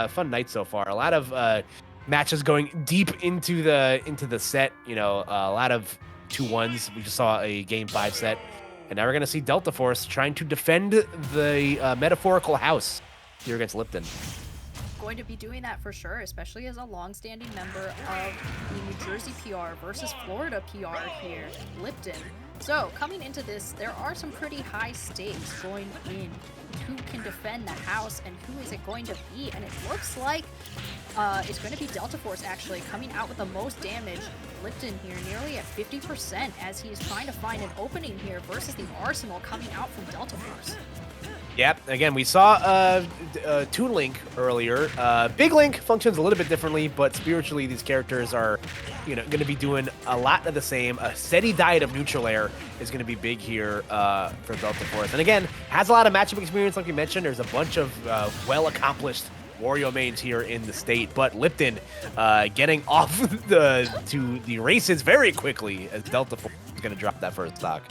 fun night so far. A lot of matches going deep into the set. You know, a lot of 2-1s. We just saw a game 5 set, and now we're gonna see Deltaforce trying to defend the metaphorical house here against Lipden. Going to be doing that for sure, especially as a long-standing member of the New Jersey PR versus Florida PR here, Lipden. So coming into this, there are some pretty high stakes going in. Who can defend the house and who is it going to be? And it looks like it's going to be Deltaforce actually coming out with the most damage. Lipden here nearly at 50% as he's trying to find an opening here versus the Arsenal coming out from Deltaforce. Yep. Again, we saw Toon Link earlier. Big Link functions a little bit differently, but spiritually, these characters are, going to be doing a lot of the same. A steady diet of neutral air is going to be big here for Deltaforce. And again, has a lot of matchup experience, like we mentioned. There's a bunch of well-accomplished Wario mains here in the state, but Lipden getting off to the races very quickly as Deltaforce is going to drop that first stock.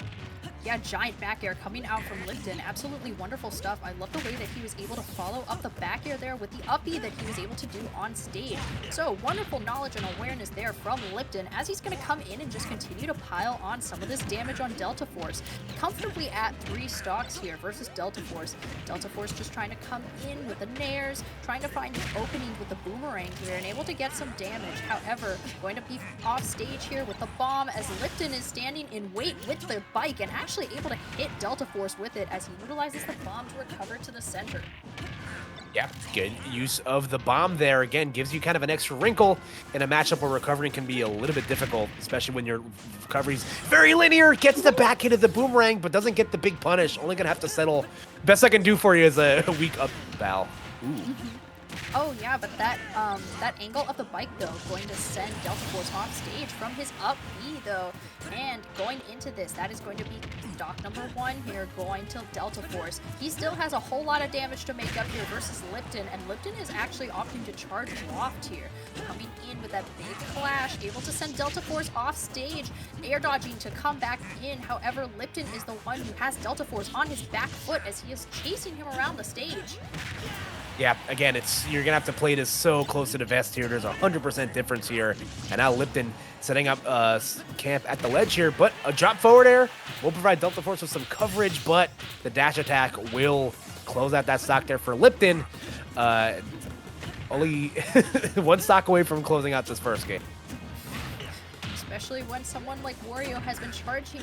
Yeah, giant back air coming out from Lipden. Absolutely wonderful stuff. I love the way that he was able to follow up the back air there with the up-B that he was able to do on stage. So wonderful knowledge and awareness there from Lipden as he's going to come in and just continue to pile on some of this damage on Deltaforce. Comfortably at 3 stocks here versus Deltaforce. Deltaforce just trying to come in with the nairs, trying to find an opening with the boomerang here and able to get some damage. However, going to be off stage here with the bomb as Lipden is standing in wait with the bike and actually able to hit Deltaforce with it as he utilizes the bomb to recover to the center. Yeah, good use of the bomb there. Again, gives you kind of an extra wrinkle in a matchup where recovering can be a little bit difficult, especially when your recovery's very linear. Gets the back hit of the boomerang, but doesn't get the big punish. Only gonna have to settle. Best I can do for you is a weak up bow. Ooh. Oh yeah, but that angle of the bike though going to send Deltaforce off stage from his up B though, and going into this, that is going to be stock number 1 here going to Deltaforce. He still has a whole lot of damage to make up here versus Lipden, and Lipden is actually opting to charge Loft here, coming in with that big clash, able to send Deltaforce off stage, air dodging to come back in. However, Lipden is the one who has Deltaforce on his back foot as he is chasing him around the stage. Yeah, again, you're gonna have to play this so close to the vest here. There's 100% difference here, and now Lipden setting up camp at the ledge here, but a drop forward air will provide Deltaforce with some coverage, but the dash attack will close out that stock there for Lipden. Only 1 stock away from closing out this first game. Especially when someone like Wario has been charging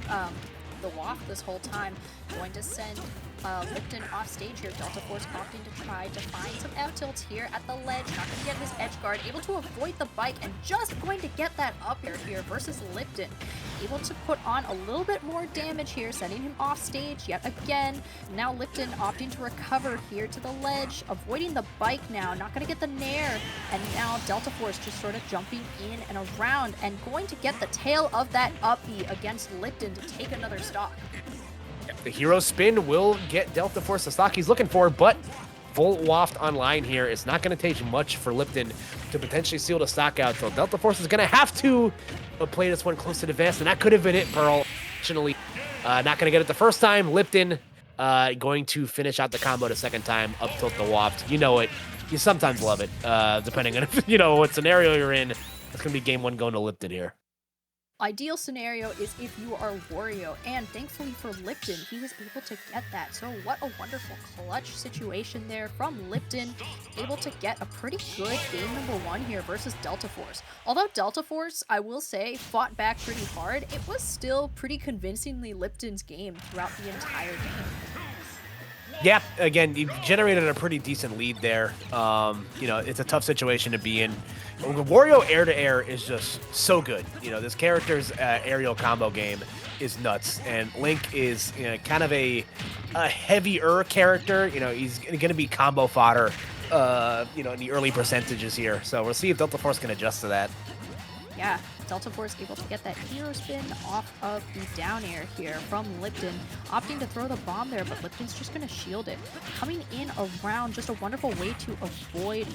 the waft this whole time, going to send Lipden off stage here. Deltaforce opting to try to find some out tilts here at the ledge, not going to get his edge guard, able to avoid the bike, and just going to get that up air here versus Lipden. Able to put on a little bit more damage here, sending him off stage yet again. Now Lipden opting to recover here to the ledge, avoiding the bike now, not going to get the nair, and now Deltaforce just sort of jumping in and around and going to get the tail of that up B against Lipden to take another stock. The hero spin will get Deltaforce the stock he's looking for, but full waft online here. It's not going to take much for Lipden to potentially seal the stock out, so Deltaforce is going to have to play this one close to the vest, and that could have been it, Pearl. Fortunately, not going to get it the first time. Lipden going to finish out the combo the second time, up tilt the waft. You know it. You sometimes love it, depending on if, what scenario you're in. It's going to be game 1 going to Lipden here. Ideal scenario is if you are Wario, and thankfully for Lipden, he was able to get that. So what a wonderful clutch situation there from Lipden, able to get a pretty good game number 1 here versus Deltaforce. Although Deltaforce, I will say, fought back pretty hard, it was still pretty convincingly Lipden's game throughout the entire game. Yeah, again, you generated a pretty decent lead there. It's a tough situation to be in. Wario air-to-air is just so good. This character's aerial combo game is nuts. And Link is kind of a heavier character. He's going to be combo fodder, in the early percentages here. So we'll see if Deltaforce can adjust to that. Yeah, Deltaforce able to get that hero spin off of the down air here from Lipden, opting to throw the bomb there, but Lipden's just going to shield it. Coming in around, just a wonderful way to avoid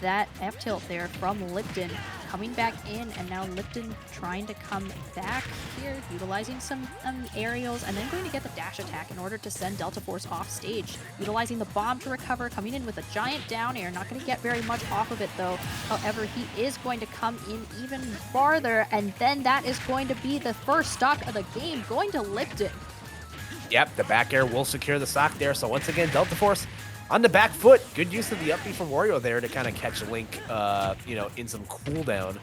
that F-tilt there from Lipden. Coming back in, and now Lipden trying to come back here, utilizing some aerials, and then going to get the dash attack in order to send Deltaforce off stage. Utilizing the bomb to recover, coming in with a giant down air, not going to get very much off of it though. However, he is going to come in even farther, and then that is going to be the first stock of the game going to Lipden. Yep, the back air will secure the stock there. So once again, Deltaforce on the back foot. Good use of the up B from Wario there to kind of catch Link, in some cooldown.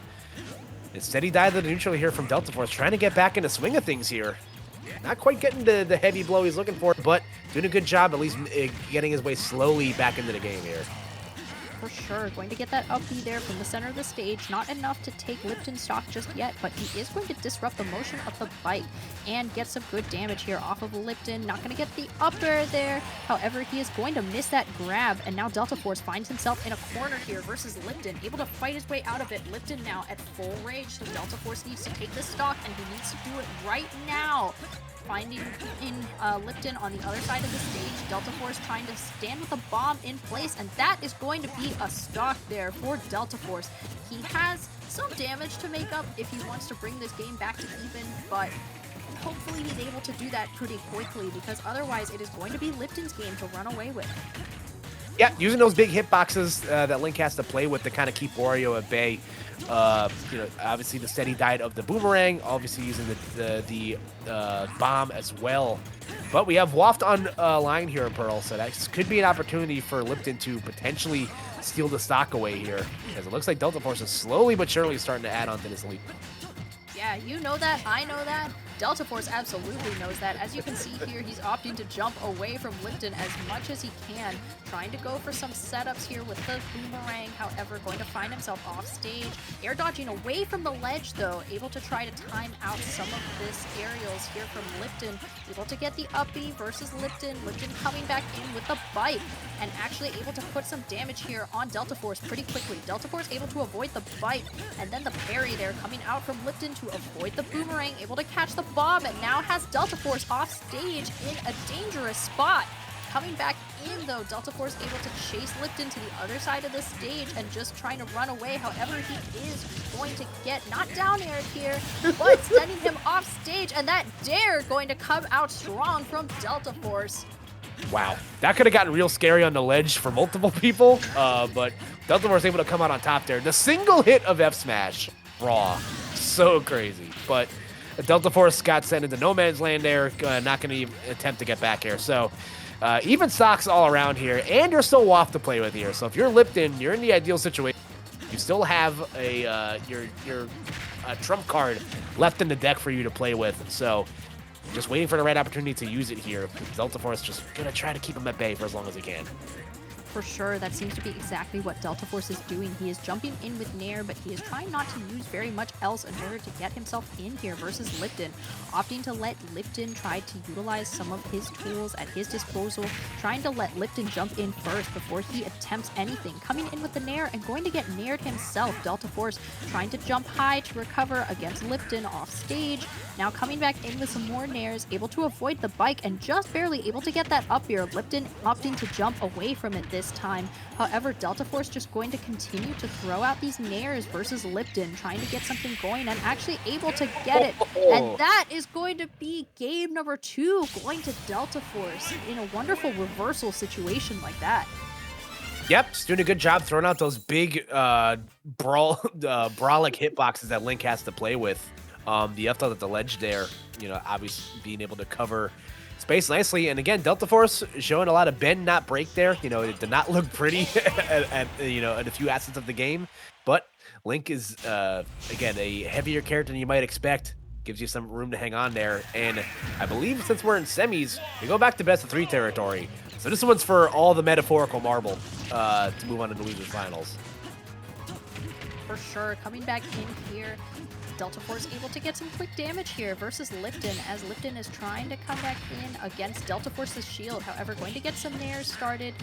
A steady dive to the neutral here from Deltaforce, trying to get back into swing of things here. Not quite getting the heavy blow he's looking for, but doing a good job at least getting his way slowly back into the game here. For sure, going to get that up B there from the center of the stage. Not enough to take Lipden's stock just yet, but he is going to disrupt the motion of the bike and get some good damage here off of Lipden. Not going to get the up air there. However, he is going to miss that grab, and now Deltaforce finds himself in a corner here versus Lipden, able to fight his way out of it. Lipden now at full rage, so Deltaforce needs to take this stock, and he needs to do it right now. Finding in Lipden on the other side of the stage. Deltaforce trying to stand with a bomb in place, and that is going to be a stock there for Deltaforce. He has some damage to make up if he wants to bring this game back to even, but hopefully he's able to do that pretty quickly, because otherwise it is going to be Lipden's game to run away with. Yeah, using those big hitboxes that Link has to play with to kind of keep Wario at bay. Obviously the steady diet of the boomerang, obviously using the bomb as well. But we have Waft on line here, Pearl, so that could be an opportunity for Lipden to potentially steal the stock away here, as it looks like Deltaforce is slowly but surely starting to add on to this lead. Yeah, you know that, I know that. Deltaforce absolutely knows that. As you can see here, he's opting to jump away from Lipden as much as he can, trying to go for some setups here with the boomerang, however, going to find himself off stage. Air dodging away from the ledge, though, able to try to time out some of this aerials here from Lipden. Able to get the up B versus Lipden. Lipden coming back in with the bite, and actually able to put some damage here on Deltaforce pretty quickly. Deltaforce able to avoid the bite, and then the parry there coming out from Lipden to avoid the boomerang, able to catch the bomb, and now has Deltaforce off stage in a dangerous spot. Coming back in though, Deltaforce able to chase Lipden to the other side of the stage and just trying to run away. However, he is going to get not down aired here, but sending him off stage, and that dare going to come out strong from Deltaforce. Wow, that could have gotten real scary on the ledge for multiple people, but Deltaforce able to come out on top there. The single hit of F Smash, raw, so crazy. But Deltaforce got sent into no man's land there, not going to even attempt to get back here. So even stocks all around here, and you're still Waft to play with here. So if you're Lipden, you're in the ideal situation. You still have your trump card left in the deck for you to play with. So just waiting for the right opportunity to use it here. Deltaforce just going to try to keep him at bay for as long as he can. For sure, that seems to be exactly what Deltaforce is doing. He is jumping in with Nair, but he is trying not to use very much else in order to get himself in here versus Lipden. Opting to let Lipden try to utilize some of his tools at his disposal, trying to let Lipden jump in first before he attempts anything. Coming in with the Nair and going to get Naired himself. Deltaforce trying to jump high to recover against Lipden off stage. Now coming back in with some more Nairs, able to avoid the bike and just barely able to get that up air. Lipden opting to jump away from it this time. However, Deltaforce just going to continue to throw out these Nairs versus Lipden, trying to get something going and actually able to get it. And that is going to be game number 2 going to Deltaforce in a wonderful reversal situation like that. Yep, just doing a good job throwing out those big brolic hitboxes that Link has to play with. The F at the ledge there, obviously being able to cover space nicely. And again, Deltaforce showing a lot of bend, not break there. It did not look pretty at in a few assets of the game. But Link is, again, a heavier character than you might expect. Gives you some room to hang on there. And I believe since we're in semis, we go back to best of 3 territory. So this one's for all the metaphorical marble to move on to the losers finals. For sure, coming back in here. Deltaforce able to get some quick damage here versus Lipden, as Lipden is trying to come back in against Deltaforce's shield. However, going to get some nairs started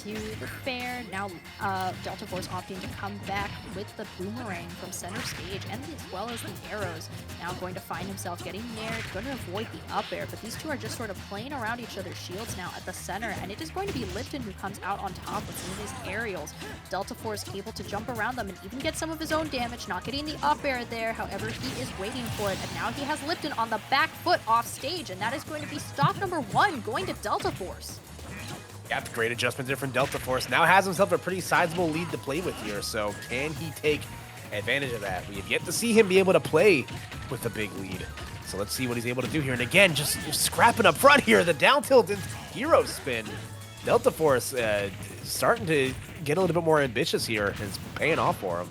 to the fair. Now Deltaforce opting to come back with the boomerang from center stage, and as well as the arrows. Now going to find himself getting naired, going to avoid the up air, but these two are just sort of playing around each other's shields now at the center, and it is going to be Lipden who comes out on top with some of these aerials. Deltaforce able to jump around them and even get some of his own damage, not getting the up air there. However, he is waiting for it, and now he has Lipden on the back foot off stage, and that is going to be stock number 1 going to Deltaforce. Yep, great adjustment there from Deltaforce. Now has himself a pretty sizable lead to play with here, so can he take advantage of that? We have yet to see him be able to play with a big lead. So let's see what he's able to do here. And again, just scrapping up front here, the down tilt into hero spin. Deltaforce starting to get a little bit more ambitious here, and it's paying off for him.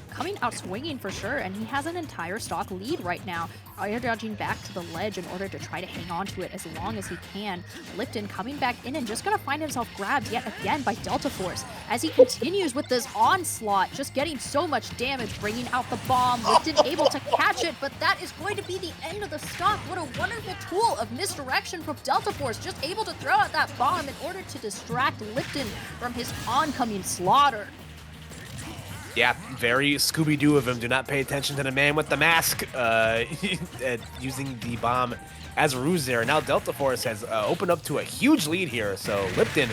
Coming out swinging for sure, and he has an entire stock lead right now. Air dodging back to the ledge in order to try to hang on to it as long as he can. Lipden coming back in and just gonna find himself grabbed yet again by Deltaforce as he continues with this onslaught, just getting so much damage, bringing out the bomb. Lipden able to catch it, but that is going to be the end of the stock. What a wonderful tool of misdirection from Deltaforce, just able to throw out that bomb in order to distract Lipden from his oncoming slaughter. Yeah, very Scooby-Doo of him. Do not pay attention to the man with the mask, using the bomb as a ruse there. Now Deltaforce has opened up to a huge lead here, so Lipden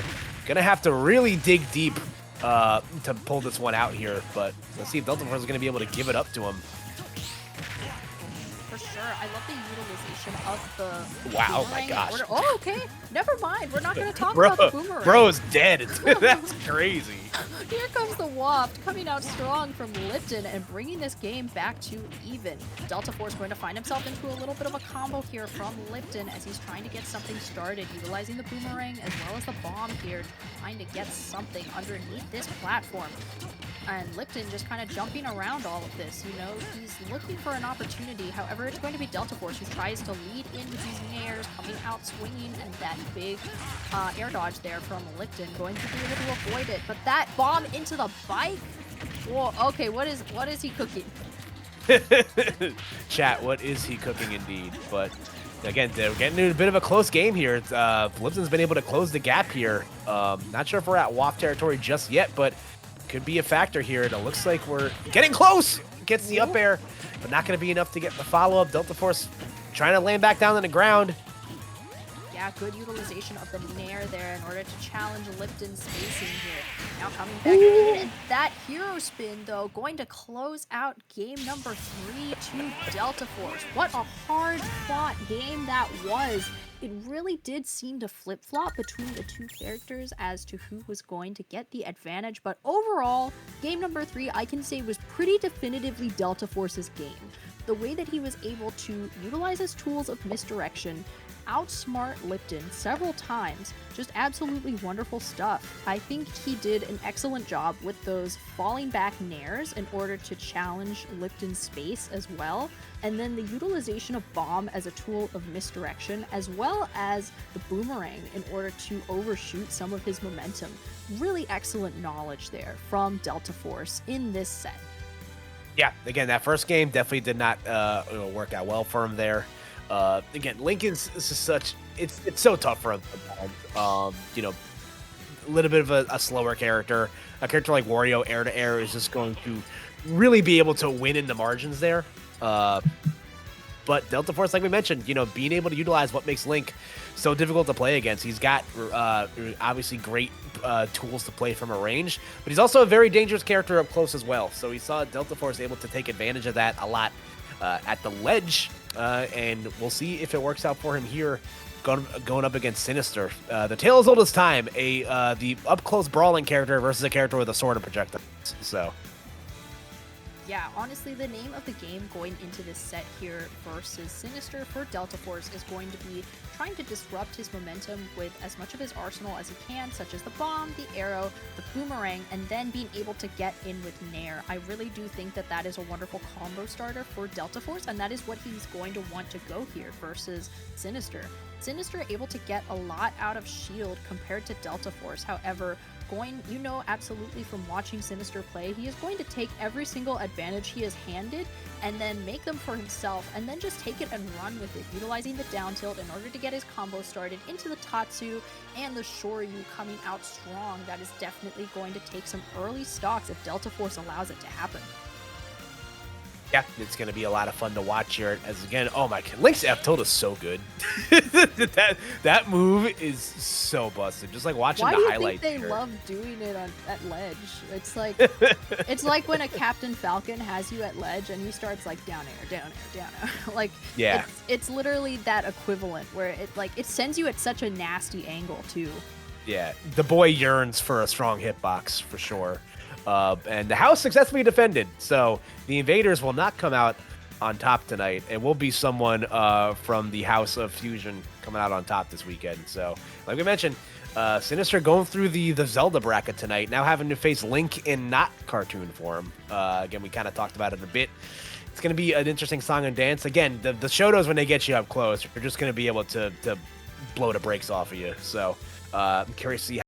gonna have to really dig deep to pull this one out here, but let's see if Deltaforce is gonna be able to give it up to him. For sure, I love the utilization of the wow, my gosh. Oh, okay, never mind. We're not going to talk about the boomerang. Bro's dead. That's crazy. Here comes the waft, coming out strong from Lipden and bringing this game back to even. Deltaforce going to find himself into a little bit of a combo here from Lipden as he's trying to get something started, utilizing the boomerang as well as the bomb here, trying to get something underneath this platform. And Lipden just kind of jumping around all of this, you know, he's looking for an opportunity. However, it's going to be Deltaforce who tries to lead in with these nairs, coming out swinging, and that big air dodge there from Lipden, going to be able to avoid it. But that bomb into the bike? Whoa, okay, what is he cooking? Chat, what is he cooking indeed? But again, they're getting into a bit of a close game here. Lipden's been able to close the gap here. Not sure if we're at WAF territory just yet, but could be a factor here. And it looks like we're getting close. Gets the up air, but not going to be enough to get the follow-up. Deltaforce trying to land back down on the ground. Yeah, good utilization of the nair there in order to challenge Lipden's spacing here. Now coming back in, and that hero spin, though, going to close out game number 3 to Deltaforce. What a hard-fought game that was. It really did seem to flip-flop between the two characters as to who was going to get the advantage, but overall, game number 3, I can say, was pretty definitively Deltaforce's game. The way that he was able to utilize his tools of misdirection, outsmart Lipden several times, just absolutely wonderful stuff. I think he did an excellent job with those falling back nairs in order to challenge Lipden's space as well, and then the utilization of bomb as a tool of misdirection, as well as the boomerang in order to overshoot some of his momentum. Really excellent knowledge there from Deltaforce in this set. Yeah, again, that first game definitely did not work out well for him there. Again, Lincoln's such it's so tough for him. You know, a little bit of a slower character. A character like Wario, air to air, is just going to really be able to win in the margins there. But Deltaforce, like we mentioned, you know, being able to utilize what makes Link so difficult to play against. He's got obviously great tools to play from a range, but he's also a very dangerous character up close as well. So we saw Deltaforce able to take advantage of that a lot at the ledge. And we'll see if it works out for him here going up against Sinister. The tale as old as time, the up-close brawling character versus a character with a sword and projectiles. So, yeah, honestly, the name of the game going into this set here versus Sinister for Deltaforce is going to be trying to disrupt his momentum with as much of his arsenal as he can, such as the bomb, the arrow, the boomerang, and then being able to get in with nair. I really do think that that is a wonderful combo starter for Deltaforce, and that is what he's going to want to go here versus Sinister. Sinister able to get a lot out of shield compared to Deltaforce, however, you know absolutely from watching Sinister play, he is going to take every single advantage he is handed and then make them for himself, and then just take it and run with it, utilizing the down tilt in order to get his combo started into the Tatsu and the Shoryu coming out strong. That is definitely going to take some early stocks if Deltaforce allows it to happen. Yeah, it's going to be a lot of fun to watch here. As again, oh my god, Link's F tilt is so good. that move is so busted. Just like watching the highlights. Why do you think they love doing it at ledge? It's like it's like when a Captain Falcon has you at ledge and he starts like down air, down air, down air. Like yeah, it's literally that equivalent where it sends you at such a nasty angle too. Yeah, the boy yearns for a strong hitbox for sure. And the house successfully defended, so the invaders will not come out on top tonight. It will be someone from the House of Fusion coming out on top this weekend. So, like we mentioned, Sinister going through the Zelda bracket tonight, now having to face Link in not cartoon form. Again, we kind of talked about it a bit. It's going to be an interesting song and dance. Again, the Shotos, when they get you up close, you're just going to be able to blow the brakes off of you. So, I'm curious to see